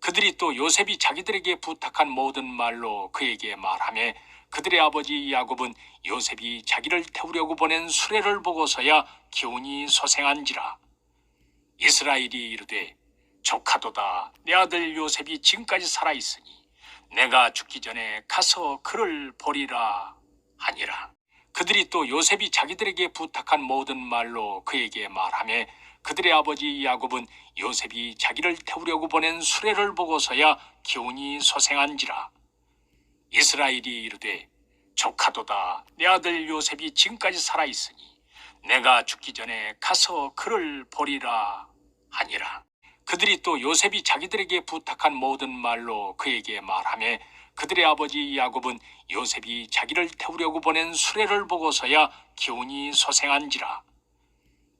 그들이 또 요셉이 자기들에게 부탁한 모든 말로 그에게 말하며 그들의 아버지 야곱은 요셉이 자기를 태우려고 보낸 수레를 보고서야 기운이 소생한지라. 이스라엘이 이르되 조카도다. 내 아들 요셉이 지금까지 살아있으니 내가 죽기 전에 가서 그를 보리라 하니라. 그들이 또 요셉이 자기들에게 부탁한 모든 말로 그에게 말하며 그들의 아버지 야곱은 요셉이 자기를 태우려고 보낸 수레를 보고서야 기운이 소생한지라. 이스라엘이 이르되 조카도다. 내 아들 요셉이 지금까지 살아있으니 내가 죽기 전에 가서 그를 보리라 하니라. 그들이 또 요셉이 자기들에게 부탁한 모든 말로 그에게 말하며 그들의 아버지 야곱은 요셉이 자기를 태우려고 보낸 수레를 보고서야 기운이 소생한지라.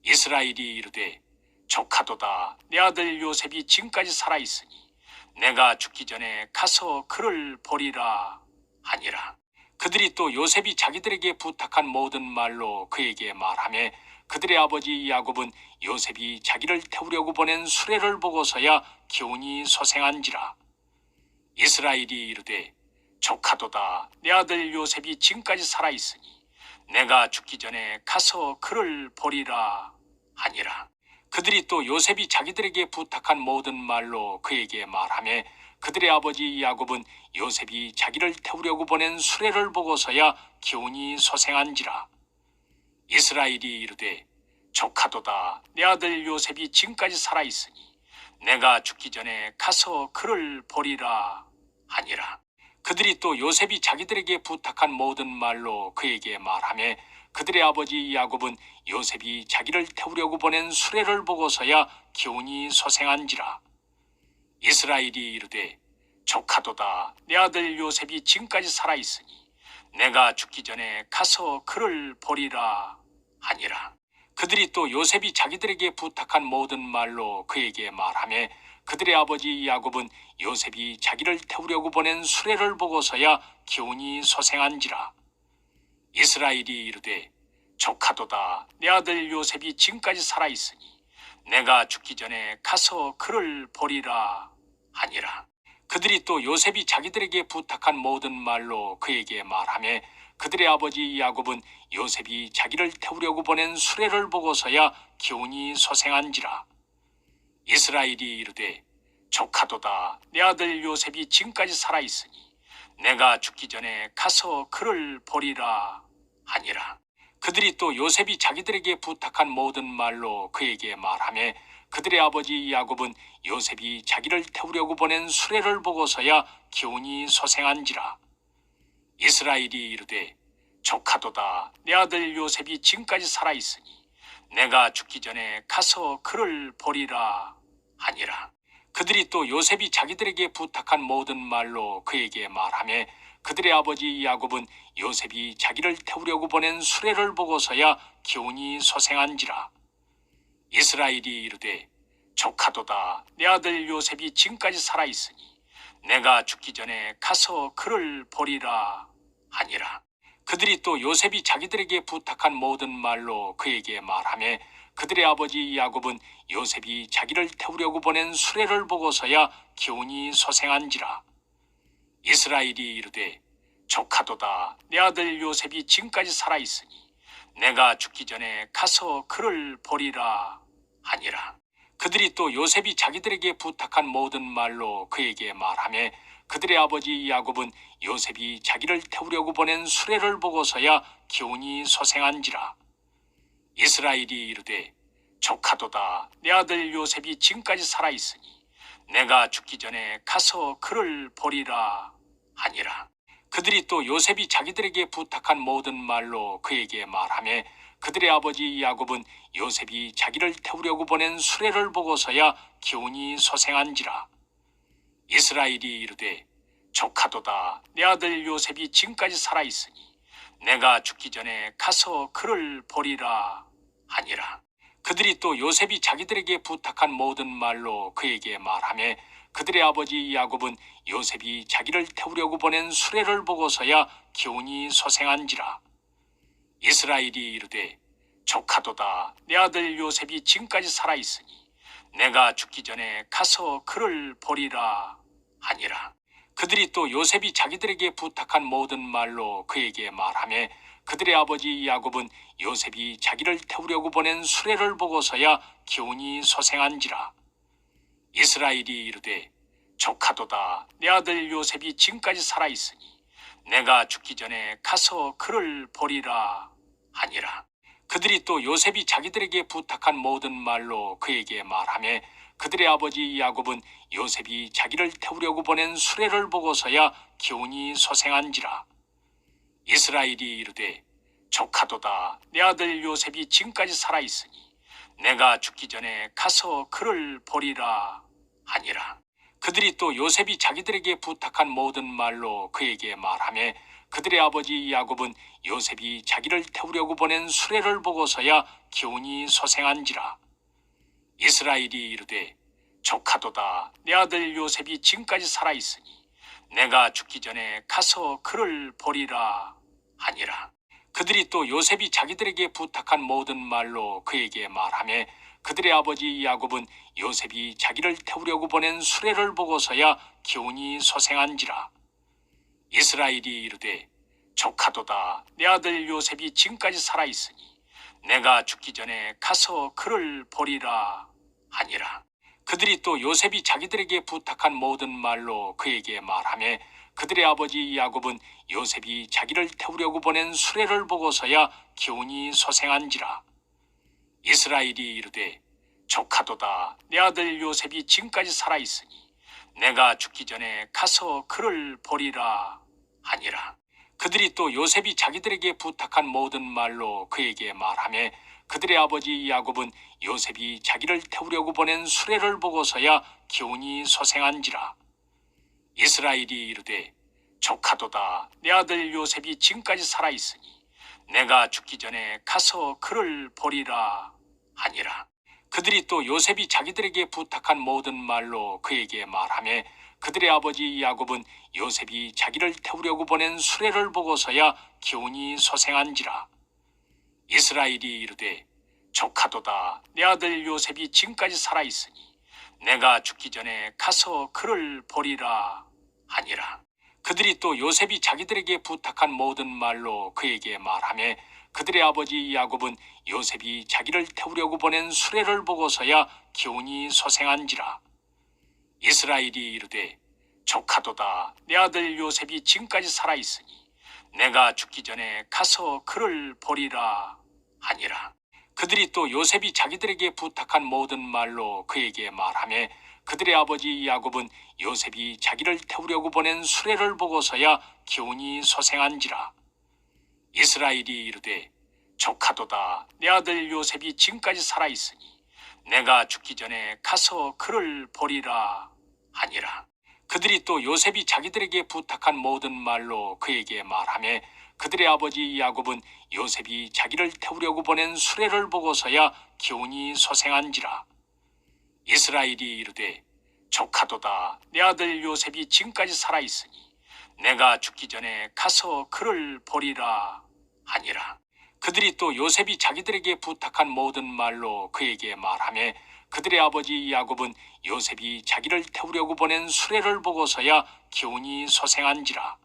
이스라엘이 이르되 조카도다. 내 아들 요셉이 지금까지 살아있으니 내가 죽기 전에 가서 그를 보리라 하니라. 그들이 또 요셉이 자기들에게 부탁한 모든 말로 그에게 말하며 그들의 아버지 야곱은 요셉이 자기를 태우려고 보낸 수레를 보고서야 기운이 소생한지라. 이스라엘이 이르되 조카도다. 내 아들 요셉이 지금까지 살아있으니 내가 죽기 전에 가서 그를 보리라 하니라. 그들이 또 요셉이 자기들에게 부탁한 모든 말로 그에게 말하며 그들의 아버지 야곱은 요셉이 자기를 태우려고 보낸 수레를 보고서야 기운이 소생한지라. 이스라엘이 이르되 조카도다. 내 아들 요셉이 지금까지 살아있으니 내가 죽기 전에 가서 그를 보리라 하니라. 그들이 또 요셉이 자기들에게 부탁한 모든 말로 그에게 말하며 그들의 아버지 야곱은 요셉이 자기를 태우려고 보낸 수레를 보고서야 기운이 소생한지라. 이스라엘이 이르되 조카도다. 내 아들 요셉이 지금까지 살아있으니 내가 죽기 전에 가서 그를 보리라 하니라. 그들이 또 요셉이 자기들에게 부탁한 모든 말로 그에게 말하며 그들의 아버지 야곱은 요셉이 자기를 태우려고 보낸 수레를 보고서야 기운이 소생한지라. 이스라엘이 이르되 조카도다. 내 아들 요셉이 지금까지 살아있으니 내가 죽기 전에 가서 그를 보리라 하니라. 그들이 또 요셉이 자기들에게 부탁한 모든 말로 그에게 말하며 그들의 아버지 야곱은 요셉이 자기를 태우려고 보낸 수레를 보고서야 기운이 소생한지라. 이스라엘이 이르되 조카도다. 내 아들 요셉이 지금까지 살아있으니 내가 죽기 전에 가서 그를 보리라 하니라. 그들이 또 요셉이 자기들에게 부탁한 모든 말로 그에게 말하며 그들의 아버지 야곱은 요셉이 자기를 태우려고 보낸 수레를 보고서야 기운이 소생한지라. 이스라엘이 이르되 조카도다. 내 아들 요셉이 지금까지 살아있으니 내가 죽기 전에 가서 그를 보리라 하니라. 그들이 또 요셉이 자기들에게 부탁한 모든 말로 그에게 말하며 그들의 아버지 야곱은 요셉이 자기를 태우려고 보낸 수레를 보고서야 기운이 소생한지라. 이스라엘이 이르되 조카도다. 내 아들 요셉이 지금까지 살아있으니 내가 죽기 전에 가서 그를 보리라 하니라. 그들이 또 요셉이 자기들에게 부탁한 모든 말로 그에게 말하며 그들의 아버지 야곱은 요셉이 자기를 태우려고 보낸 수레를 보고서야 기운이 소생한지라. 이스라엘이 이르되 조카도다. 내 아들 요셉이 지금까지 살아있으니 내가 죽기 전에 가서 그를 보리라 하니라. 그들이 또 요셉이 자기들에게 부탁한 모든 말로 그에게 말하며 그들의 아버지 야곱은 요셉이 자기를 태우려고 보낸 수레를 보고서야 기운이 소생한지라. 이스라엘이 이르되 조카도다. 내 아들 요셉이 지금까지 살아있으니 내가 죽기 전에 가서 그를 보리라 하니라. 그들이 또 요셉이 자기들에게 부탁한 모든 말로 그에게 말하며 그들의 아버지 야곱은 요셉이 자기를 태우려고 보낸 수레를 보고서야 기운이 소생한지라. 이스라엘이 이르되 조카도다. 내 아들 요셉이 지금까지 살아있으니 내가 죽기 전에 가서 그를 보리라 하니라. 그들이 또 요셉이 자기들에게 부탁한 모든 말로 그에게 말하며 그들의 아버지 야곱은 요셉이 자기를 태우려고 보낸 수레를 보고서야 기운이 소생한지라. 이스라엘이 이르되 조카도다. 내 아들 요셉이 지금까지 살아있으니 내가 죽기 전에 가서 그를 보리라 하니라. 그들이 또 요셉이 자기들에게 부탁한 모든 말로 그에게 말하며 그들의 아버지 야곱은 요셉이 자기를 태우려고 보낸 수레를 보고서야 기운이 소생한지라. 이스라엘이 이르되 조카도다. 내 아들 요셉이 지금까지 살아있으니 내가 죽기 전에 가서 그를 보리라 하니라. 그들이 또 요셉이 자기들에게 부탁한 모든 말로 그에게 말하며 그들의 아버지 야곱은 요셉이 자기를 태우려고 보낸 수레를 보고서야 기운이 소생한지라. 이스라엘이 이르되 조카도다. 내 아들 요셉이 지금까지 살아있으니 내가 죽기 전에 가서 그를 보리라 하니라. 그들이 또 요셉이 자기들에게 부탁한 모든 말로 그에게 말하며 그들의 아버지 야곱은 요셉이 자기를 태우려고 보낸 수레를 보고서야 기운이 소생한지라. 이스라엘이 이르되 조카도다. 내 아들 요셉이 지금까지 살아있으니 내가 죽기 전에 가서 그를 보리라 하니라. 그들이 또 요셉이 자기들에게 부탁한 모든 말로 그에게 말하며 그들의 아버지 야곱은 요셉이 자기를 태우려고 보낸 수레를 보고서야 기운이 소생한지라. 이스라엘이 이르되 조카도다. 내 아들 요셉이 지금까지 살아있으니 내가 죽기 전에 가서 그를 보리라 하니라. 그들이 또 요셉이 자기들에게 부탁한 모든 말로 그에게 말하며 그들의 아버지 야곱은 요셉이 자기를 태우려고 보낸 수레를 보고서야 기운이 소생한지라. 이스라엘이 이르되 조카도다. 내 아들 요셉이 지금까지 살아있으니 내가 죽기 전에 가서 그를 보리라 하니라. 그들이 또 요셉이 자기들에게 부탁한 모든 말로 그에게 말하며 그들의 아버지 야곱은 요셉이 자기를 태우려고 보낸 수레를 보고서야 기운이 소생한지라. 이스라엘이 이르되 조카도다. 내 아들 요셉이 지금까지 살아있으니 내가 죽기 전에 가서 그를 보리라 하니라. 그들이 또 요셉이 자기들에게 부탁한 모든 말로 그에게 말하며 그들의 아버지 야곱은 요셉이 자기를 태우려고 보낸 수레를 보고서야 기운이 소생한지라. 이스라엘이 이르되 조카도다. 내 아들 요셉이 지금까지 살아있으니 내가 죽기 전에 가서 그를 보리라 하니라. 그들이 또 요셉이 자기들에게 부탁한 모든 말로 그에게 말하며 그들의 아버지 야곱은 요셉이 자기를 태우려고 보낸 수레를 보고서야 기운이 소생한지라. 이스라엘이 이르되 조카도다. 내 아들 요셉이 지금까지 살아있으니 내가 죽기 전에 가서 그를 보리라 하니라. 그들이 또 요셉이 자기들에게 부탁한 모든 말로 그에게 말하며 그들의 아버지 야곱은 요셉이 자기를 태우려고 보낸 수레를 보고서야 기운이 소생한지라. 이스라엘이 이르되 조카도다. 내 아들 요셉이 지금까지 살아있으니 내가 죽기 전에 가서 그를 보리라 하니라. 그들이 또 요셉이 자기들에게 부탁한 모든 말로 그에게 말하며 그들의 아버지 야곱은 요셉이 자기를 태우려고 보낸 수레를 보고서야 기운이 소생한지라. 이스라엘이 이르되 조카도다. 내 아들 요셉이 지금까지 살아있으니 내가 죽기 전에 가서 그를 보리라 하니라. 그들이 또 요셉이 자기들에게 부탁한 모든 말로 그에게 말하며 그들의 아버지 야곱은 요셉이 자기를 태우려고 보낸 수레를 보고서야 기운이 소생한지라.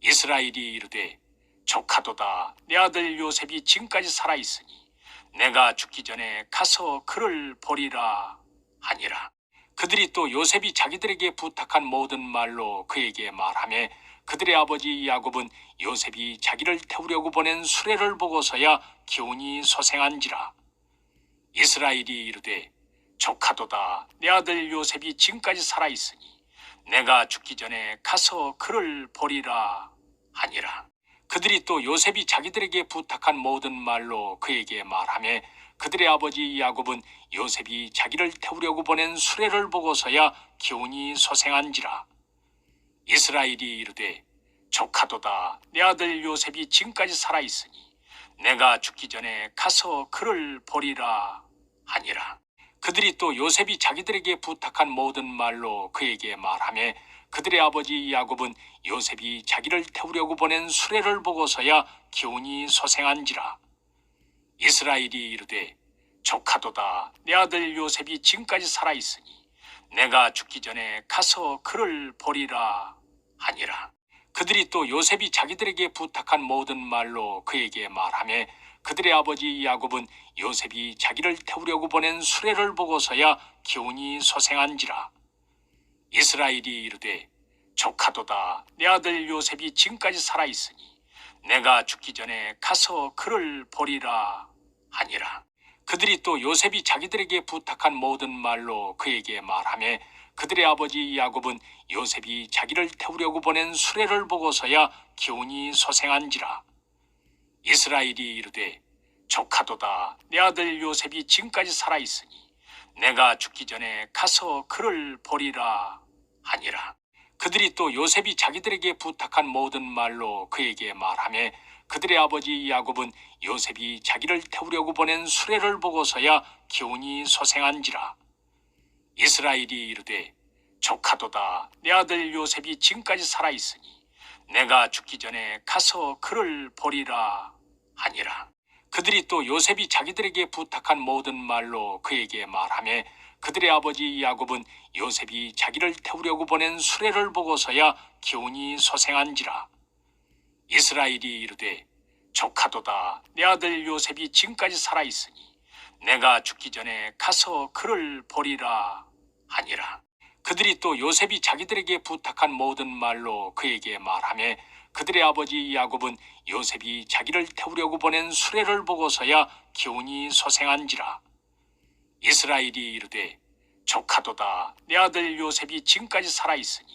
이스라엘이 이르되 조카도다. 내 아들 요셉이 지금까지 살아있으니 내가 죽기 전에 가서 그를 보리라 하니라. 그들이 또 요셉이 자기들에게 부탁한 모든 말로 그에게 말하며 그들의 아버지 야곱은 요셉이 자기를 태우려고 보낸 수레를 보고서야 기운이 소생한지라. 이스라엘이 이르되 조카도다. 내 아들 요셉이 지금까지 살아있으니 내가 죽기 전에 가서 그를 보리라 하니라. 그들이 또 요셉이 자기들에게 부탁한 모든 말로 그에게 말하며 그들의 아버지 야곱은 요셉이 자기를 태우려고 보낸 수레를 보고서야 기운이 소생한지라. 이스라엘이 이르되 조카도다. 내 아들 요셉이 지금까지 살아있으니 내가 죽기 전에 가서 그를 보리라 하니라. 그들이 또 요셉이 자기들에게 부탁한 모든 말로 그에게 말하며 그들의 아버지 야곱은 요셉이 자기를 태우려고 보낸 수레를 보고서야 기운이 소생한지라. 이스라엘이 이르되 조카도다. 내 아들 요셉이 지금까지 살아있으니 내가 죽기 전에 가서 그를 보리라 하니라. 그들이 또 요셉이 자기들에게 부탁한 모든 말로 그에게 말하매 그들의 아버지 야곱은 요셉이 자기를 태우려고 보낸 수레를 보고서야 기운이 소생한지라. 이스라엘이 이르되 조카도다. 내 아들 요셉이 지금까지 살아있으니 내가 죽기 전에 가서 그를 보리라 하니라. 그들이 또 요셉이 자기들에게 부탁한 모든 말로 그에게 말하며 그들의 아버지 야곱은 요셉이 자기를 태우려고 보낸 수레를 보고서야 기운이 소생한지라. 이스라엘이 이르되 조카도다. 내 아들 요셉이 지금까지 살아있으니 내가 죽기 전에 가서 그를 보리라 하니라. 그들이 또 요셉이 자기들에게 부탁한 모든 말로 그에게 말하며 그들의 아버지 야곱은 요셉이 자기를 태우려고 보낸 수레를 보고서야 기운이 소생한지라. 이스라엘이 이르되 조카도다. 내 아들 요셉이 지금까지 살아있으니 내가 죽기 전에 가서 그를 보리라 하니라. 그들이 또 요셉이 자기들에게 부탁한 모든 말로 그에게 말하며 그들의 아버지 야곱은 요셉이 자기를 태우려고 보낸 수레를 보고서야 기운이 소생한지라. 이스라엘이 이르되 조카도다. 내 아들 요셉이 지금까지 살아있으니 내가 죽기 전에 가서 그를 보리라 하니라. 그들이 또 요셉이 자기들에게 부탁한 모든 말로 그에게 말하며 그들의 아버지 야곱은 요셉이 자기를 태우려고 보낸 수레를 보고서야 기운이 소생한지라. 이스라엘이 이르되 조카도다. 내 아들 요셉이 지금까지 살아있으니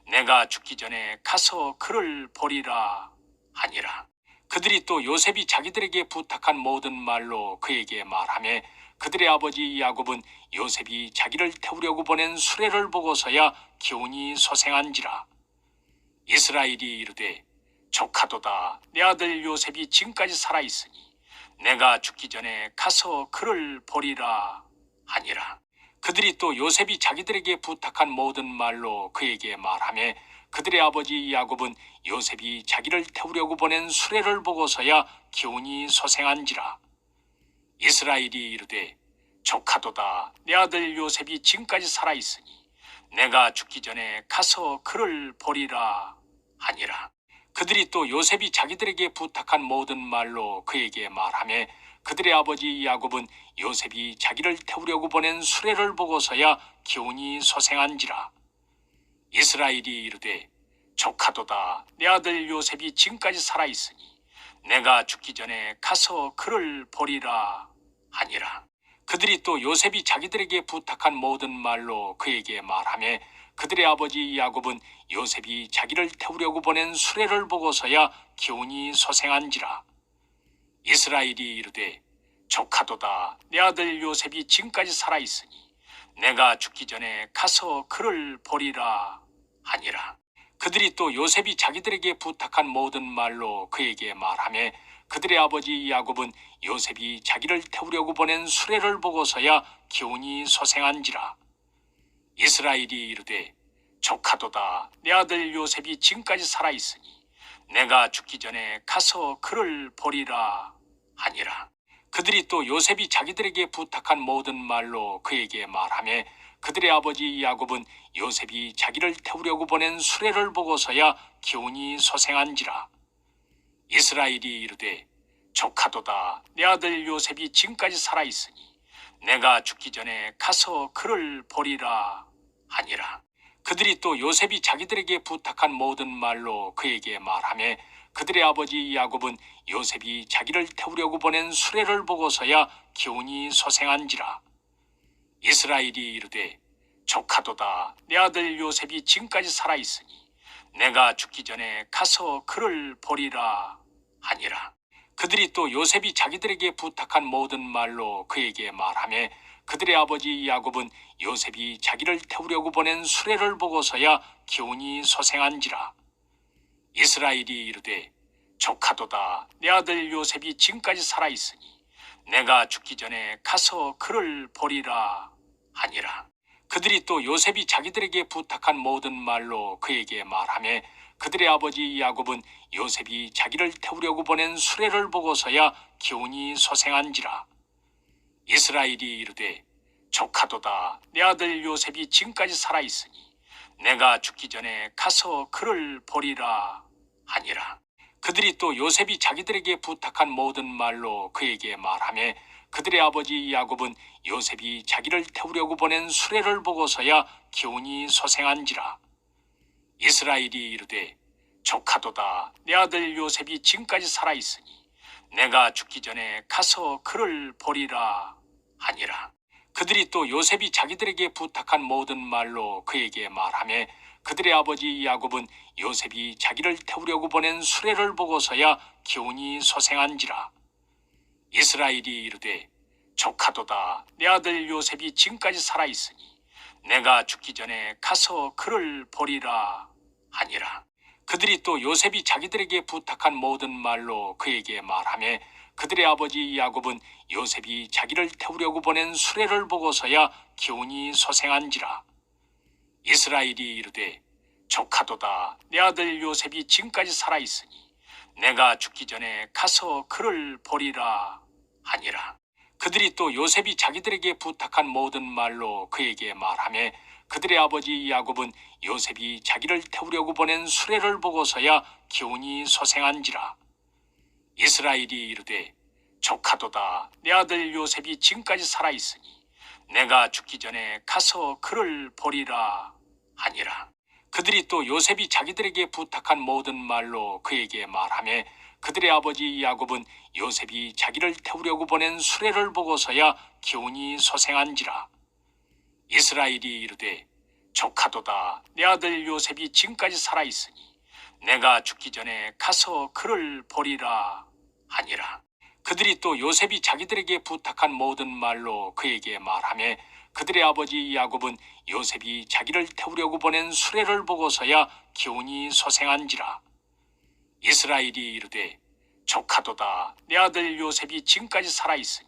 내가 죽기 전에 가서 그를 보리라 하니라. 그들이 또 요셉이 자기들에게 부탁한 모든 말로 그에게 말하며 그들의 아버지 야곱은 요셉이 자기를 태우려고 보낸 수레를 보고서야 기운이 소생한지라. 이스라엘이 이르되 조카도다. 내 아들 요셉이 지금까지 살아있으니 내가 죽기 전에 가서 그를 보리라 하니라. 그들이 또 요셉이 자기들에게 부탁한 모든 말로 그에게 말하며 그들의 아버지 야곱은 요셉이 자기를 태우려고 보낸 수레를 보고서야 기운이 소생한지라. 이스라엘이 이르되 조카도다. 내 아들 요셉이 지금까지 살아있으니 내가 죽기 전에 가서 그를 보리라 하니라. 그들이 또 요셉이 자기들에게 부탁한 모든 말로 그에게 말하며 그들의 아버지 야곱은 요셉이 자기를 태우려고 보낸 수레를 보고서야 기운이 소생한지라. 이스라엘이 이르되 조카도다. 내 아들 요셉이 지금까지 살아있으니 내가 죽기 전에 가서 그를 보리라 하니라. 그들이 또 요셉이 자기들에게 부탁한 모든 말로 그에게 말하며 그들의 아버지 야곱은 요셉이 자기를 태우려고 보낸 수레를 보고서야 기운이 소생한지라. 이스라엘이 이르되 조카도다. 내 아들 요셉이 지금까지 살아있으니 내가 죽기 전에 가서 그를 보리라 하니라. 그들이 또 요셉이 자기들에게 부탁한 모든 말로 그에게 말하며 그들의 아버지 야곱은 요셉이 자기를 태우려고 보낸 수레를 보고서야 기운이 소생한지라. 이스라엘이 이르되 조카도다. 내 아들 요셉이 지금까지 살아있으니 내가 죽기 전에 가서 그를 보리라 하니라. 그들이 또 요셉이 자기들에게 부탁한 모든 말로 그에게 말하며 그들의 아버지 야곱은 요셉이 자기를 태우려고 보낸 수레를 보고서야 기운이 소생한지라. 이스라엘이 이르되 조카도다. 내 아들 요셉이 지금까지 살아있으니 내가 죽기 전에 가서 그를 보리라 하니라. 그들이 또 요셉이 자기들에게 부탁한 모든 말로 그에게 말하며 그들의 아버지 야곱은 요셉이 자기를 태우려고 보낸 수레를 보고서야 기운이 소생한지라. 이스라엘이 이르되 조카도다. 내 아들 요셉이 지금까지 살아있으니 내가 죽기 전에 가서 그를 보리라 하니라. 그들이 또 요셉이 자기들에게 부탁한 모든 말로 그에게 말하며 그들의 아버지 야곱은 요셉이 자기를 태우려고 보낸 수레를 보고서야 기운이 소생한지라. 이스라엘이 이르되 조카도다. 내 아들 요셉이 지금까지 살아있으니 내가 죽기 전에 가서 그를 보리라 하니라. 그들이 또 요셉이 자기들에게 부탁한 모든 말로 그에게 말하며 그들의 아버지 야곱은 요셉이 자기를 태우려고 보낸 수레를 보고서야 기운이 소생한지라. 이스라엘이 이르되 조카도다. 내 아들 요셉이 지금까지 살아있으니 내가 죽기 전에 가서 그를 보리라 하니라. 그들이 또 요셉이 자기들에게 부탁한 모든 말로 그에게 말하며 그들의 아버지 야곱은 요셉이 자기를 태우려고 보낸 수레를 보고서야 기운이 소생한지라. 이스라엘이 이르되 조카도다. 내 아들 요셉이 지금까지 살아있으니 내가 죽기 전에 가서 그를 보리라 하니라. 그들이 또 요셉이 자기들에게 부탁한 모든 말로 그에게 말하며 그들의 아버지 야곱은 요셉이 자기를 태우려고 보낸 수레를 보고서야 기운이 소생한지라. 이스라엘이 이르되 조카도다. 내 아들 요셉이 지금까지 살아있으니 내가 죽기 전에 가서 그를 보리라 하니라. 그들이 또 요셉이 자기들에게 부탁한 모든 말로 그에게 말하며 그들의 아버지 야곱은 요셉이 자기를 태우려고 보낸 수레를 보고서야 기운이 소생한지라. 이스라엘이 이르되 조카도다. 내 아들 요셉이 지금까지 살아있으니 내가 죽기 전에 가서 그를 보리라 하니라. 그들이 또 요셉이 자기들에게 부탁한 모든 말로 그에게 말하며 그들의 아버지 야곱은 요셉이 자기를 태우려고 보낸 수레를 보고서야 기운이 소생한지라. 이스라엘이 이르되 조카도다. 내 아들 요셉이 지금까지 살아있으니 내가 죽기 전에 가서 그를 보리라 하니라. 그들이 또 요셉이 자기들에게 부탁한 모든 말로 그에게 말하며 그들의 아버지 야곱은 요셉이 자기를 태우려고 보낸 수레를 보고서야 기운이 소생한지라. 이스라엘이 이르되 조카도다. 내 아들 요셉이 지금까지 살아있으니 내가 죽기 전에 가서 그를 보리라 하니라. 그들이 또 요셉이 자기들에게 부탁한 모든 말로 그에게 말하며 그들의 아버지 야곱은 요셉이 자기를 태우려고 보낸 수레를 보고서야 기운이 소생한지라. 이스라엘이 이르되 조카도다. 내 아들 요셉이 지금까지 살아있으니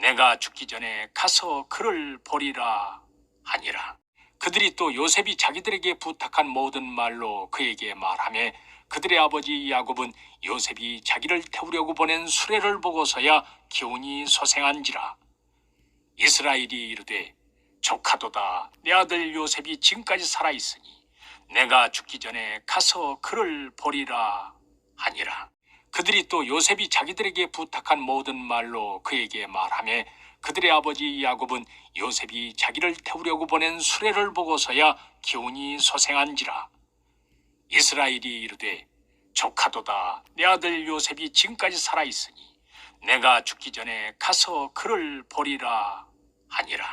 내가 죽기 전에 가서 그를 보리라 하니라. 그들이 또 요셉이 자기들에게 부탁한 모든 말로 그에게 말하며 그들의 아버지 야곱은 요셉이 자기를 태우려고 보낸 수레를 보고서야 기운이 소생한지라. 이스라엘이 이르되 조카도다. 내 아들 요셉이 지금까지 살아있으니 내가 죽기 전에 가서 그를 보리라 하니라. 그들이 또 요셉이 자기들에게 부탁한 모든 말로 그에게 말하며 그들의 아버지 야곱은 요셉이 자기를 태우려고 보낸 수레를 보고서야 기운이 소생한지라. 이스라엘이 이르되 조카도다. 내 아들 요셉이 지금까지 살아있으니 내가 죽기 전에 가서 그를 보리라 하니라.